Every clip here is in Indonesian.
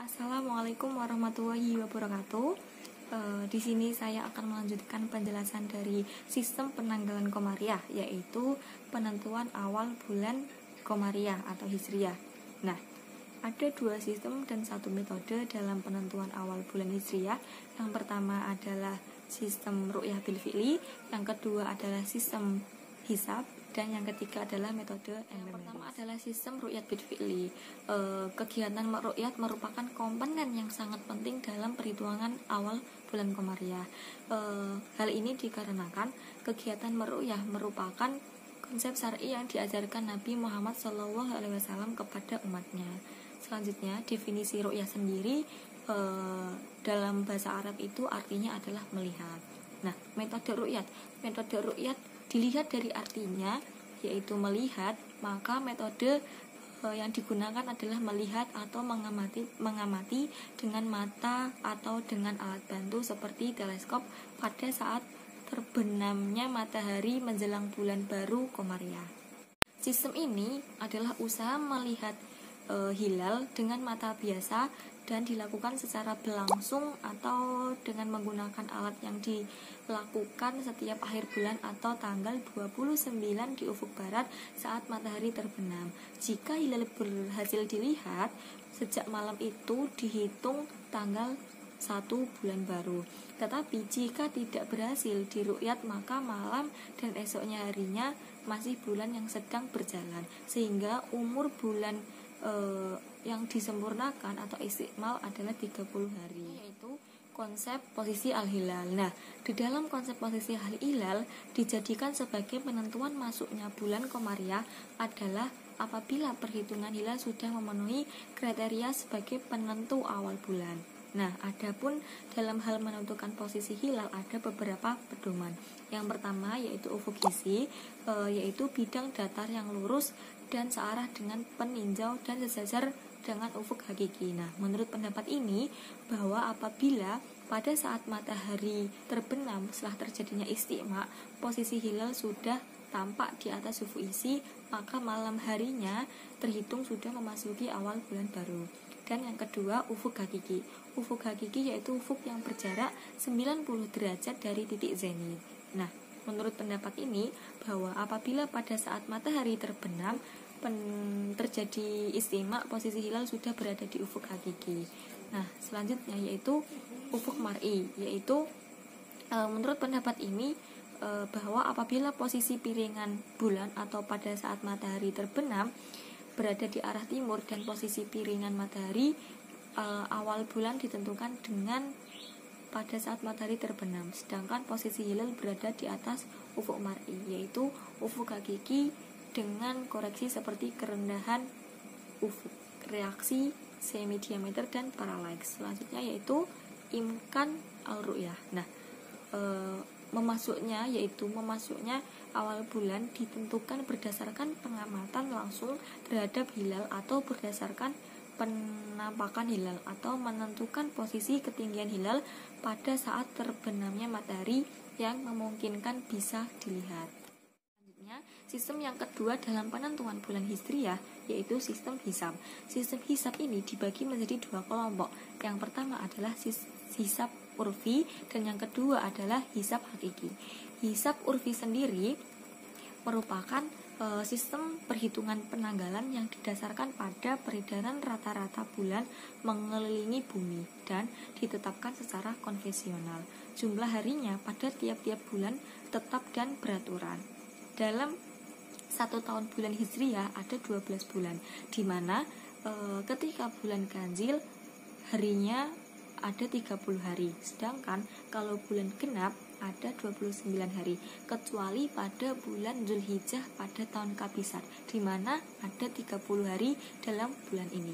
Assalamualaikum warahmatullahi wabarakatuh. Di sini saya akan melanjutkan penjelasan dari sistem penanggalan Komariah, yaitu penentuan awal bulan Komariah atau Hijriyah. Nah, ada dua sistem dan satu metode dalam penentuan awal bulan Hijriyah. Yang pertama adalah sistem ru'yah bil fi'li, yang kedua adalah sistem hisab, dan yang ketiga adalah metode MMM. Yang pertama adalah sistem ru'yat bil fi'li. Kegiatan ru'yat merupakan komponen yang sangat penting dalam perhitungan awal bulan Komariah. Hal ini dikarenakan kegiatan meru'yah merupakan konsep syar'i yang diajarkan Nabi Muhammad SAW kepada umatnya. Selanjutnya, definisi ru'yah sendiri dalam bahasa Arab itu artinya adalah melihat. Nah, metode ru'yat dilihat dari artinya, yaitu melihat, maka metode yang digunakan adalah melihat atau mengamati dengan mata atau dengan alat bantu seperti teleskop pada saat terbenamnya matahari menjelang bulan baru Komariah. Sistem ini adalah usaha melihat hilal dengan mata biasa dan dilakukan secara berlangsung atau dengan menggunakan alat yang dilakukan setiap akhir bulan atau tanggal 29 di ufuk barat saat matahari terbenam. Jika hilal berhasil dilihat, sejak malam itu dihitung tanggal 1 bulan baru. Tetapi jika tidak berhasil diru'yat, maka malam dan esoknya harinya masih bulan yang sedang berjalan, sehingga umur bulan yang disempurnakan atau istikmal adalah 30 hari, yaitu konsep posisi al-hilal. Nah, di dalam konsep posisi al-hilal dijadikan sebagai penentuan masuknya bulan Komariah adalah apabila perhitungan hilal sudah memenuhi kriteria sebagai penentu awal bulan. Nah, adapun dalam hal menentukan posisi hilal ada beberapa pedoman. Yang pertama yaitu ufuk hisi, yaitu bidang datar yang lurus dan searah dengan peninjau dan sejajar dengan ufuk hakiki. Nah, menurut pendapat ini bahwa apabila pada saat matahari terbenam setelah terjadinya istigma, posisi hilal sudah tampak di atas ufuk hisi, maka malam harinya terhitung sudah memasuki awal bulan baru. Dan yang kedua, ufuk hakiki. Ufuk hakiki yaitu ufuk yang berjarak 90 derajat dari titik zenit. Nah, menurut pendapat ini bahwa apabila pada saat matahari terbenam terjadi istigma, posisi hilal sudah berada di ufuk hakiki. Nah, selanjutnya yaitu ufuk mar'i, yaitu menurut pendapat ini bahwa apabila posisi piringan bulan atau pada saat matahari terbenam berada di arah timur dan posisi piringan matahari awal bulan ditentukan dengan pada saat matahari terbenam, sedangkan posisi hilal berada di atas ufuk mar'i, yaitu ufuk hakiki dengan koreksi seperti kerendahan ufuk, reaksi, semi diameter, dan paralax. Selanjutnya yaitu imkan al-ru'yah. Nah, memasuknya awal bulan ditentukan berdasarkan pengamatan langsung terhadap hilal atau berdasarkan penampakan hilal atau menentukan posisi ketinggian hilal pada saat terbenamnya matahari yang memungkinkan bisa dilihat. Selanjutnya, sistem yang kedua dalam penentuan bulan Hijriyah yaitu sistem hisab. Sistem hisab ini dibagi menjadi dua kelompok. Yang pertama adalah hisab urfi dan yang kedua adalah hisab hakiki. Hisab urfi sendiri merupakan sistem perhitungan penanggalan yang didasarkan pada peredaran rata-rata bulan mengelilingi bumi dan ditetapkan secara konvensional. Jumlah harinya pada tiap-tiap bulan tetap dan beraturan. Dalam satu tahun bulan Hijriyah ada 12 bulan, di mana ketika bulan Ganjil harinya ada 30 hari, sedangkan kalau bulan genap ada 29 hari, kecuali pada bulan Zulhijjah pada tahun Kabisat, di mana ada 30 hari dalam bulan ini.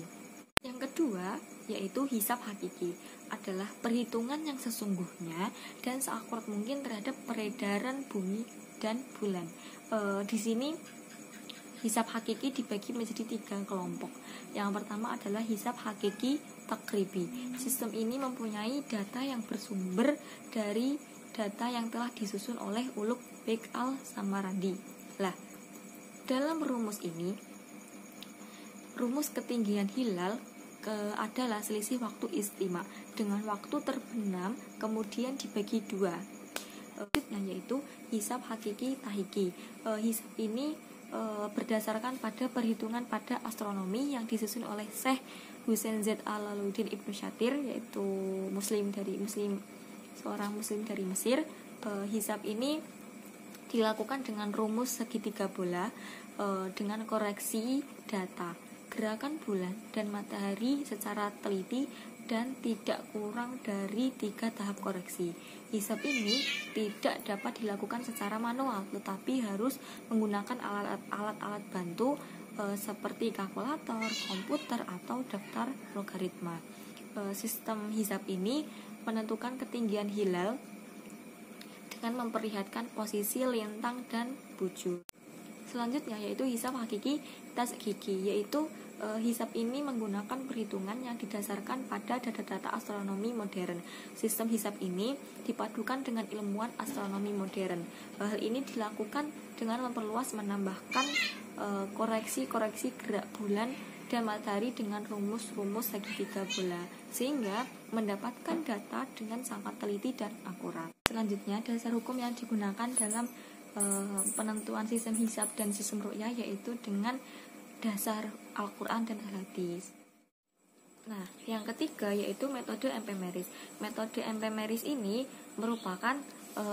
Yang kedua yaitu hisab hakiki, adalah perhitungan yang sesungguhnya dan seakurat mungkin terhadap peredaran bumi dan bulan. Di sini hisab hakiki dibagi menjadi 3 kelompok. Yang pertama adalah hisab hakiki takribi. Sistem ini mempunyai data yang bersumber dari data yang telah disusun oleh Ulugh Beg al-Samarandi. Lah, dalam rumus ini, rumus ketinggian hilal adalah selisih waktu istima dengan waktu terbenam kemudian dibagi 2. Yaitu hisab hakiki tahiki. Hisab ini berdasarkan pada perhitungan pada astronomi yang disusun oleh Syekh Husain Z Alaluddin Ibnu Shatir, yaitu seorang muslim dari Mesir. Hisab ini dilakukan dengan rumus segitiga bola dengan koreksi data gerakan bulan dan matahari secara teliti dan tidak kurang dari 3 tahap koreksi. Hisab ini tidak dapat dilakukan secara manual, tetapi harus menggunakan alat-alat bantu seperti kalkulator, komputer, atau daftar logaritma. Sistem hisab ini menentukan ketinggian hilal dengan memperlihatkan posisi lintang dan bujur. Selanjutnya yaitu hisab hakiki tasghiki, yaitu hisab ini menggunakan perhitungan yang didasarkan pada data-data astronomi modern. Sistem hisab ini dipadukan dengan ilmuwan astronomi modern. Hal ini dilakukan dengan menambahkan koreksi-koreksi gerak bulan dan matahari dengan rumus-rumus segitiga bola, sehingga mendapatkan data dengan sangat teliti dan akurat. Selanjutnya, dasar hukum yang digunakan dalam penentuan sistem hisab dan sistem ru'yah yaitu dengan dasar Al-Quran dan Al-Hadis. Nah, yang ketiga yaitu metode empiris. Metode empiris ini merupakan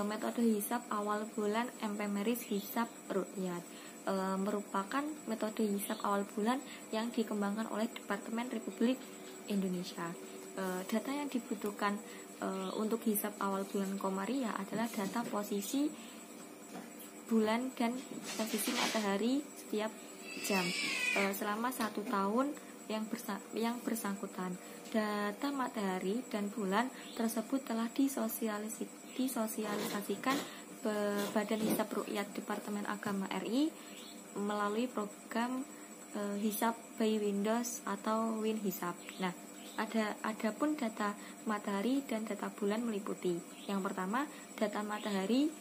metode hisab awal bulan empiris hisab ru'yat. Merupakan metode hisab awal bulan yang dikembangkan oleh Departemen Republik Indonesia. Data yang dibutuhkan untuk hisab awal bulan Komariah adalah data posisi bulan dan posisi matahari setiap jam selama 1 tahun yang bersangkutan. Data matahari dan bulan tersebut telah disosialisasikan ke Badan Hisab Ru'yat Departemen Agama RI melalui program hisab by Windows atau WinHisab. Nah, adapun data matahari dan data bulan meliputi yang pertama, data matahari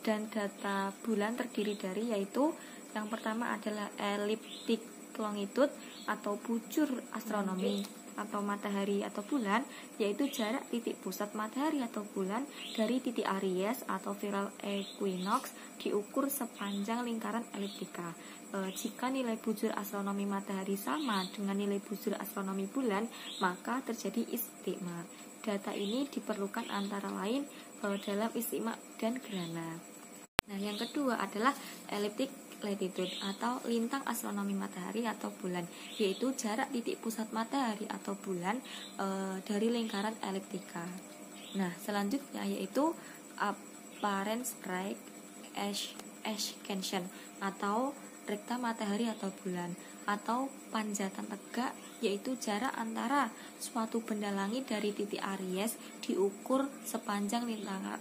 dan data bulan terdiri dari yaitu yang pertama adalah elliptic longitude atau bujur astronomi atau matahari atau bulan, yaitu jarak titik pusat matahari atau bulan dari titik Aries atau viral equinox diukur sepanjang lingkaran eliptika. Jika nilai bujur astronomi matahari sama dengan nilai bujur astronomi bulan, maka terjadi istigma. Data ini diperlukan antara lain dalam istigma dan gerhana. Nah, yang kedua adalah elliptic latitude atau lintang astronomi matahari atau bulan, yaitu jarak titik pusat matahari atau bulan dari lingkaran eliptika. Nah, selanjutnya yaitu apparent strike ascension atau rekta matahari atau bulan, atau panjatan tegak, yaitu jarak antara suatu benda langit dari titik Aries diukur sepanjang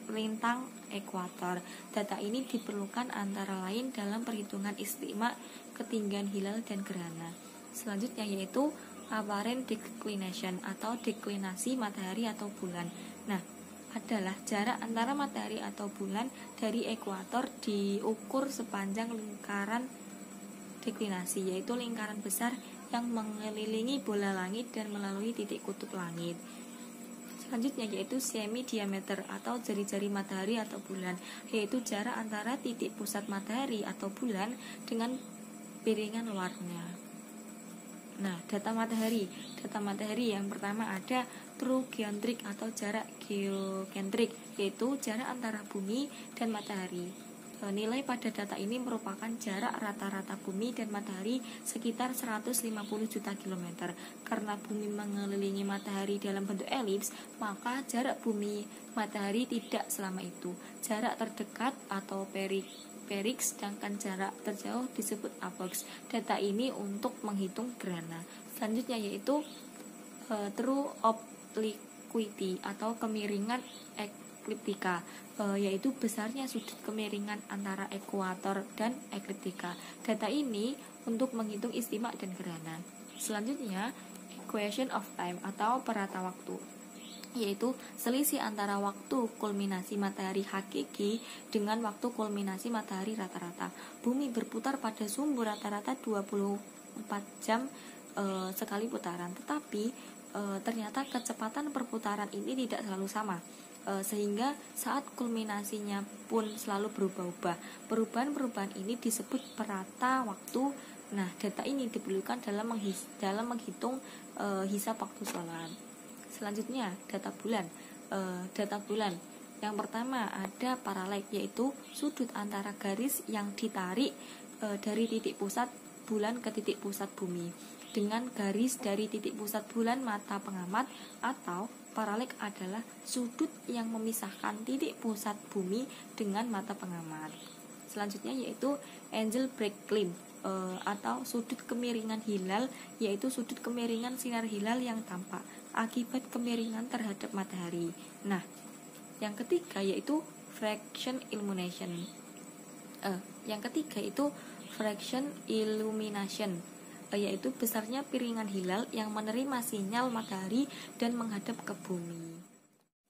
lintang ekuator. Data ini diperlukan antara lain dalam perhitungan istigma, ketinggian hilal dan gerhana. Selanjutnya yaitu apparent declination atau deklinasi matahari atau bulan. Nah, adalah jarak antara matahari atau bulan dari ekuator diukur sepanjang lingkaran deklinasi, yaitu lingkaran besar yang mengelilingi bola langit dan melalui titik kutub langit. Selanjutnya yaitu semi diameter atau jari-jari matahari atau bulan, yaitu jarak antara titik pusat matahari atau bulan dengan piringan luarnya. Nah, data matahari yang pertama ada true geocentric atau jarak geocentric, yaitu jarak antara bumi dan matahari. Nilai pada data ini merupakan jarak rata-rata bumi dan matahari sekitar 150 juta kilometer. Karena bumi mengelilingi matahari dalam bentuk elips, maka jarak bumi matahari tidak selama itu. Jarak terdekat atau perix, sedangkan jarak terjauh disebut apox. Data ini untuk menghitung gerhana. Selanjutnya yaitu true obliquity atau kemiringan ekliptika, yaitu besarnya sudut kemiringan antara ekuator dan ekliptika. Data ini untuk menghitung istigma dan gerhana. Selanjutnya, equation of time atau perata waktu, yaitu selisih antara waktu kulminasi matahari hakiki dengan waktu kulminasi matahari rata-rata. Bumi berputar pada sumbu rata-rata 24 jam sekali putaran, tetapi ternyata kecepatan perputaran ini tidak selalu sama, sehingga saat kulminasinya pun selalu berubah-ubah. Perubahan-perubahan ini disebut perata waktu. Nah, data ini diperlukan dalam menghitung hisab waktu sholat. Selanjutnya, data bulan. Data bulan yang pertama ada paralek, yaitu sudut antara garis yang ditarik dari titik pusat bulan ke titik pusat bumi dengan garis dari titik pusat bulan mata pengamat, atau paralek adalah sudut yang memisahkan titik pusat bumi dengan mata pengamat. Selanjutnya yaitu angle break climb, atau sudut kemiringan hilal, yaitu sudut kemiringan sinar hilal yang tampak akibat kemiringan terhadap matahari. Nah, yang ketiga yaitu fraction illumination. Yang ketiga itu fraction illumination, yaitu besarnya piringan hilal yang menerima sinyal matahari dan menghadap ke bumi.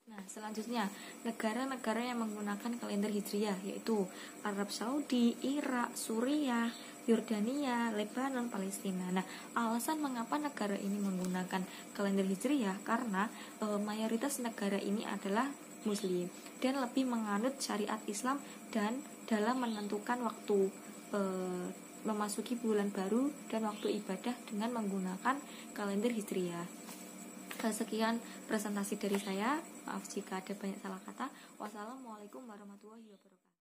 Nah, selanjutnya negara-negara yang menggunakan kalender hijriah yaitu Arab Saudi, Irak, Suriah, Yordania, Lebanon, Palestina. Nah, alasan mengapa negara ini menggunakan kalender hijriah karena mayoritas negara ini adalah Muslim dan lebih menganut syariat Islam dan dalam menentukan waktu memasuki bulan baru dan waktu ibadah dengan menggunakan kalender hijriah. Sekian presentasi dari saya. Maaf jika ada banyak salah kata. Wassalamualaikum warahmatullahi wabarakatuh.